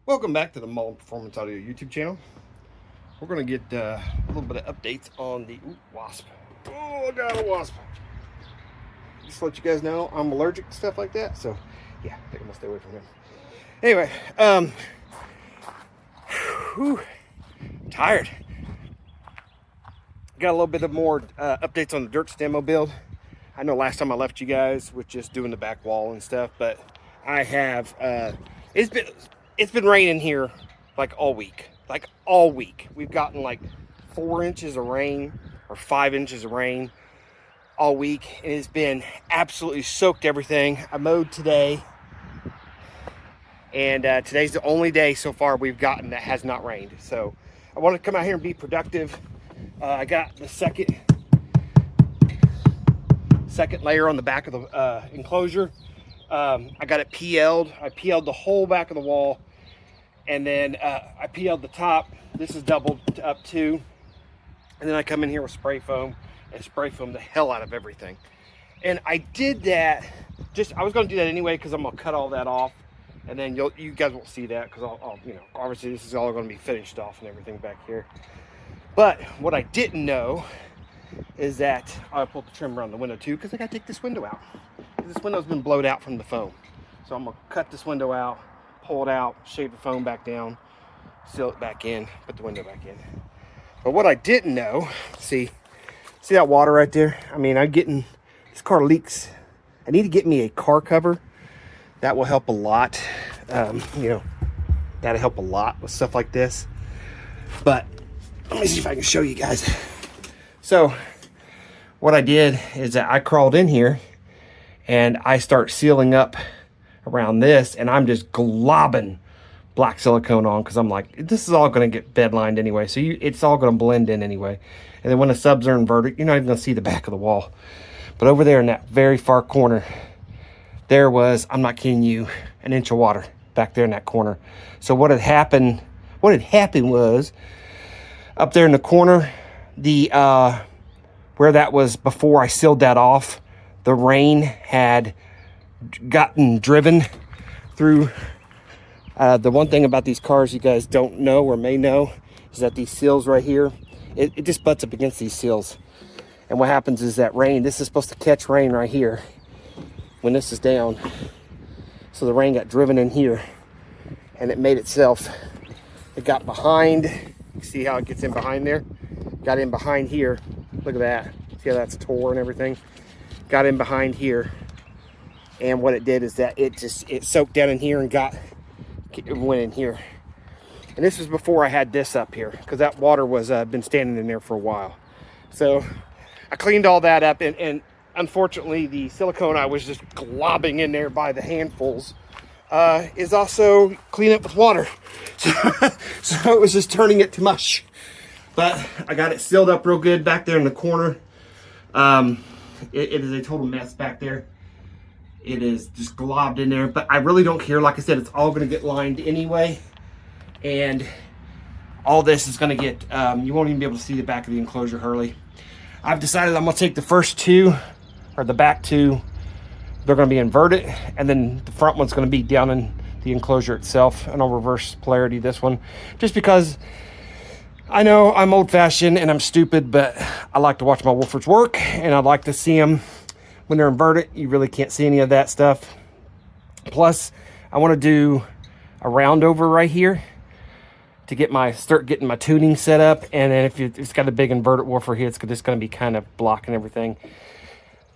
Welcome back to the Mullen Performance Audio YouTube channel. We're going to get a little bit of updates on the wasp. Oh, I got a wasp. Just to let you guys know, I'm allergic to stuff like that, so yeah, I think I'm going to stay away from him. Anyway, tired. Got a little bit of more updates on the Dirtz demo build. I know last time I left you guys with just doing the back wall and stuff, but I have, it's been raining here like all week. We've gotten like 4 inches of rain or 5 inches of rain all week. And it's been absolutely soaked everything. I mowed today. And today's the only day so far we've gotten that has not rained. So I want to come out here and be productive. I got the second layer on the back of the enclosure. I got it PL'd. I PL'd the whole back of the wall. And then I PL'd the top. This is doubled up too. And then I come in here with spray foam and spray foam the hell out of everything. And I did that, I was gonna do that anyway because I'm gonna cut all that off. And then you guys won't see that because I'll obviously this is all gonna be finished off and everything back here. But what I didn't know is that I pulled the trim around the window too because I gotta take this window out. This window's been blowed out from the foam. So I'm gonna cut this window out, pull it out, shave the foam back down, seal it back in, put the window back in. But what I didn't know, see that water right there? I mean, this car leaks. I need to get me a car cover. That will help a lot. That'll help a lot with stuff like this. But let me see if I can show you guys. So what I did is that I crawled in here and I start sealing up around this, and I'm just globbing black silicone on because I'm like, this is all going to get bed lined anyway, so it's all going to blend in anyway. And then when the subs are inverted, you're not even going to see the back of the wall. But over there in that very far corner, there was, I'm not kidding you, an inch of water back there in that corner. So what had happened was up there in the corner, the where that was before I sealed that off, the rain had gotten driven through. The one thing about these cars you guys don't know or may know is that these seals right here, it just butts up against these seals. And what happens is that rain, this is supposed to catch rain right here when this is down. So the rain got driven in here and it made itself, it got behind. You see how it gets in behind there? Got in behind here. Look at that. See how that's tore and everything? Got in behind here. And what it did is that it soaked down in here and it went in here. And this was before I had this up here because that water was been standing in there for a while. So I cleaned all that up, and unfortunately the silicone I was just globbing in there by the handfuls is also clean up with water. So it was just turning it to mush. But I got it sealed up real good back there in the corner. It is a total mess back there. It is just globbed in there, but I really don't care. Like I said, it's all going to get lined anyway. And all this is going to get, you won't even be able to see the back of the enclosure hardly. I've decided I'm going to take the first two, or the back two, they're going to be inverted, and then the front one's going to be down in the enclosure itself, and I'll reverse polarity this one, just because I know I'm old-fashioned and I'm stupid, but I like to watch my woofers work, and I'd like to see them when they're inverted. You really can't see any of that stuff. Plus, I want to do a round over right here to start getting my tuning set up. And then if it's got a big inverted woofer here, it's just going to be kind of blocking everything.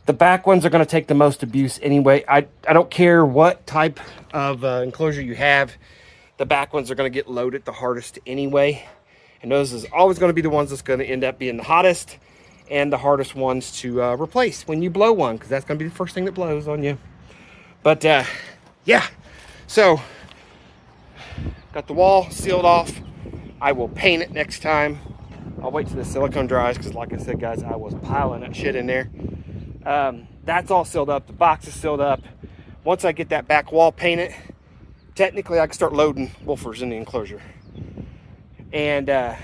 The back ones are going to take the most abuse anyway. I don't care what type of enclosure you have. The back ones are going to get loaded the hardest anyway. And those is always going to be the ones that's going to end up being the hottest and the hardest ones to replace when you blow one, because that's going to be the first thing that blows on you. But yeah, so got the wall sealed off. I will paint it next time. I'll wait till the silicone dries because, like I said, guys, I was piling that shit in there. That's all sealed up. The box is sealed up. Once I get that back wall painted, technically I can start loading woofers in the enclosure. And I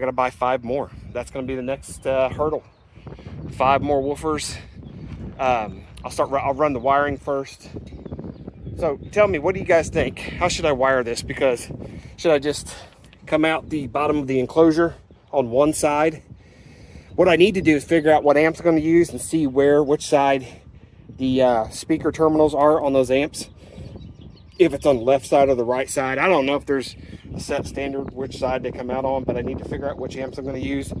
got to buy 5 more. That's going to be the next hurdle. 5 more woofers. I'll run the wiring first. So tell me, what do you guys think? How should I wire this? Because should I just come out the bottom of the enclosure on one side? What I need to do is figure out what amps I'm going to use and see which side the speaker terminals are on those amps. If it's on the left side or the right side. I don't know if there's a set standard which side they come out on, but I need to figure out which amps I'm going to use.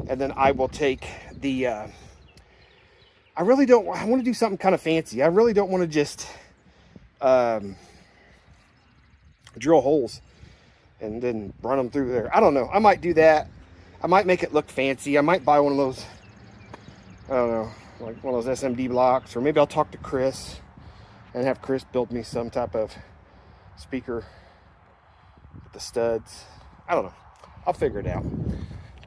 And then I will take the, I want to do something kind of fancy. I really don't want to just drill holes and then run them through there. I don't know. I might do that. I might make it look fancy. I might buy one of those, I don't know, like one of those SMD blocks, or maybe I'll talk to Chris and have Chris build me some type of speaker with the studs. I don't know. I'll figure it out.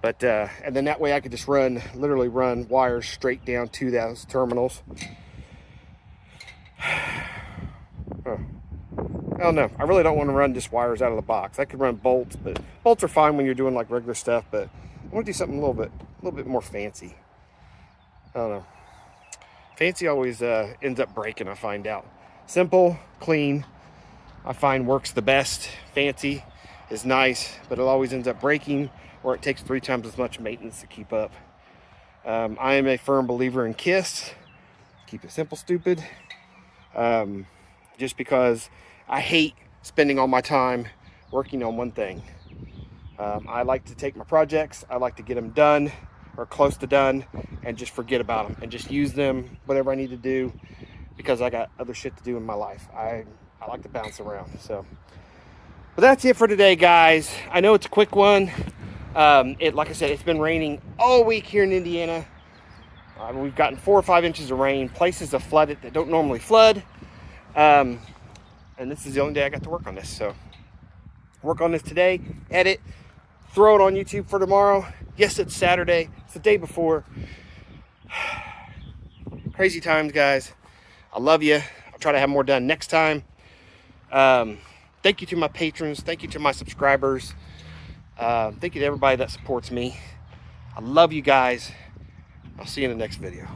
But, and then that way I could just literally run wires straight down to those terminals. Huh. I don't know. I really don't want to run just wires out of the box. I could run bolts, but bolts are fine when you're doing like regular stuff, but I want to do something a little bit more fancy. I don't know. Fancy always ends up breaking, I find out. Simple, clean, I find works the best. Fancy is nice, but it always ends up breaking, or it takes 3 times as much maintenance to keep up. I am a firm believer in KISS. Keep it simple, stupid. Just because I hate spending all my time working on one thing. I like to take my projects, I like to get them done or close to done and just forget about them and just use them whatever I need to do, because I got other shit to do in my life. I like to bounce around. So, but that's it for today, guys. I know it's a quick one. Like I said, it's been raining all week here in Indiana. We've gotten 4 or 5 inches of rain. Places have flooded that don't normally flood. And this is the only day I got to work on this. So work on this today, edit, throw it on YouTube for tomorrow. Yes, it's Saturday. It's the day before. Crazy times, guys. I love you. I'll try to have more done next time. Thank you to my patrons. Thank you to my subscribers. Thank you to everybody that supports me. I love you guys. I'll see you in the next video.